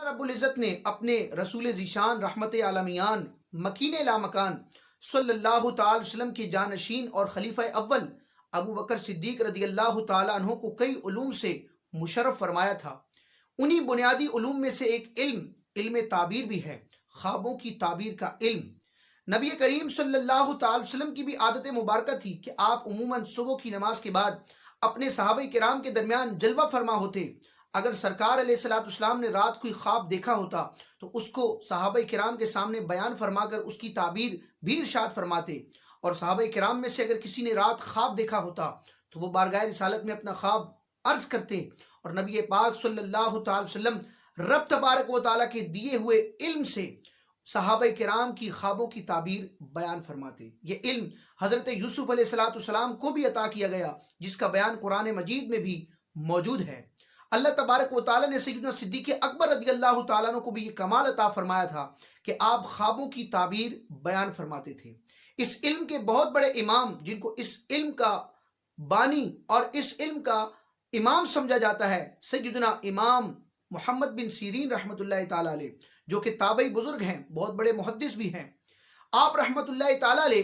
رب العزت نے اپنے رسول ذیشان رحمت عالمیان مکین لامکان صلی اللہ تعالی وسلم کے جانشین اور خلیفہ اول ابو بکر صدیق رضی اللہ تعالیٰ عنہ کو کئی علوم سے مشرف فرمایا تھا۔ انہی بنیادی علوم میں سے ایک علم تعبیر بھی ہے، خوابوں کی تعبیر کا علم۔ نبی کریم صلی اللہ تعالی وسلم کی بھی عادت مبارکہ تھی کہ آپ عموماً صبح کی نماز کے بعد اپنے صحابہ کرام کے درمیان جلوہ فرما ہوتے۔ اگر سرکار علیہ السلام نے رات کوئی خواب دیکھا ہوتا تو اس کو صحابہ کرام کے سامنے بیان فرما کر اس کی تعبیر بھی ارشاد فرماتے، اور صحابہ کرام میں سے اگر کسی نے رات خواب دیکھا ہوتا تو وہ بارگاہ رسالت میں اپنا خواب عرض کرتے، اور نبی پاک صلی اللہ تعالی وسلم رب تبارک و تعالیٰ کے دیے ہوئے علم سے صحابہ کرام کی خوابوں کی تعبیر بیان فرماتے۔ یہ علم حضرت یوسف علیہ السلام کو بھی عطا کیا گیا، جس کا بیان قرآن مجید میں بھی موجود ہے۔ اللہ تبارک و تعالیٰ نے سیدنا صدیق اکبر رضی اللہ تعالیٰ عنہ کو بھی یہ کمال عطا فرمایا تھا کہ آپ خوابوں کی تعبیر بیان فرماتے تھے۔ اس علم کے بہت بڑے امام، جن کو اس علم کا بانی اور اس علم کا امام سمجھا جاتا ہے، سیدنا امام محمد بن سیرین رحمۃ اللہ تعالیٰ علیہ، جو کہ تابعی بزرگ ہیں، بہت بڑے محدث بھی ہیں۔ آپ رحمۃ اللہ تعالیٰ علیہ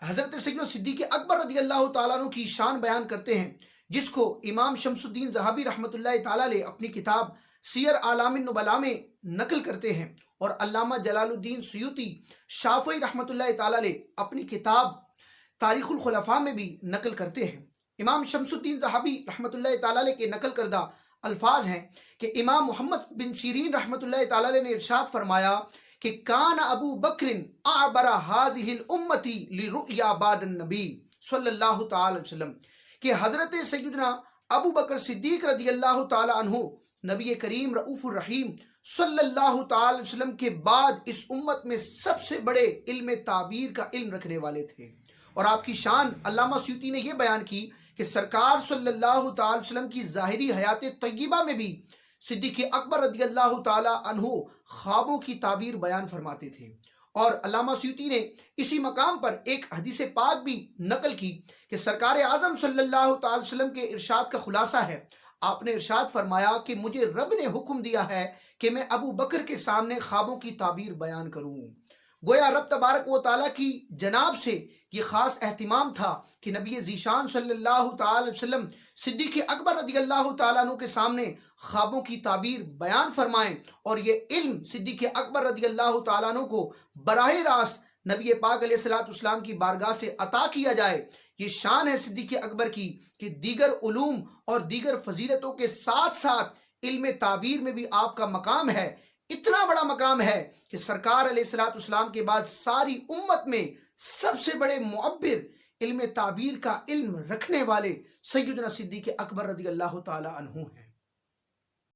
حضرت سیدنا صدیق اکبر رضی اللہ تعالیٰ عنہ کی شان بیان کرتے ہیں، جس کو امام شمس الدین ذہبی رحمۃ اللہ تعالیٰ علیہ اپنی کتاب سیر اعلام النبلاء میں نقل کرتے ہیں، اور علامہ جلال الدین سیوطی شافعی رحمۃ اللہ تعالیٰ علیہ اپنی کتاب تاریخ الخلفاء میں بھی نقل کرتے ہیں۔ امام شمس الدین ذہبی رحمۃ اللہ تعالیٰ علیہ کے نقل کردہ الفاظ ہیں کہ امام محمد بن سیرین رحمۃ اللہ تعالیٰ علیہ نے ارشاد فرمایا کہ کان ابو بکر اعبر هذه الامتی لرؤیا بعد النبی صلی اللہ تعالی وسلم، کہ حضرت سیدنا ابو بکر صدیق رضی اللہ تعالی عنہ نبی کریم رؤوف الرحیم صلی اللہ تعالی وسلم کے بعد اس امت میں سب سے بڑے علم تعبیر کا علم رکھنے والے تھے۔ اور آپ کی شان علامہ سیوطی نے یہ بیان کی کہ سرکار صلی اللہ تعالی وسلم کی ظاہری حیات طیبہ میں بھی صدیق اکبر رضی اللہ تعالی عنہ خوابوں کی تعبیر بیان فرماتے تھے۔ اور علامہ سیوطی نے اسی مقام پر ایک حدیث پاک بھی نقل کی کہ سرکار اعظم صلی اللہ تعالی وسلم کے ارشاد کا خلاصہ ہے۔ آپ نے ارشاد فرمایا کہ مجھے رب نے حکم دیا ہے کہ میں ابو بکر کے سامنے خوابوں کی تعبیر بیان کروں۔ گویا رب تبارک و تعالیٰ کی جناب سے یہ خاص اہتمام تھا کہ نبی ذیشان صلی اللہ تعالی وسلم صدیق اکبر رضی اللہ تعالیٰ عنہ کے سامنے خوابوں کی تعبیر بیان فرمائیں، اور یہ علم صدیق اکبر رضی اللہ تعالیٰ عنہ کو براہ راست نبی پاک علیہ السلام کی بارگاہ سے عطا کیا جائے۔ یہ شان ہے صدیق اکبر کی کہ دیگر علوم اور دیگر فضیلتوں کے ساتھ ساتھ علم تعبیر میں بھی آپ کا مقام ہے۔ اتنا بڑا مقام ہے کہ سرکار علیہ السلام کے بعد ساری امت میں سب سے بڑے معبر، علم تعبیر کا علم رکھنے والے سیدنا صدیق اکبر رضی اللہ تعالی عنہ ہیں۔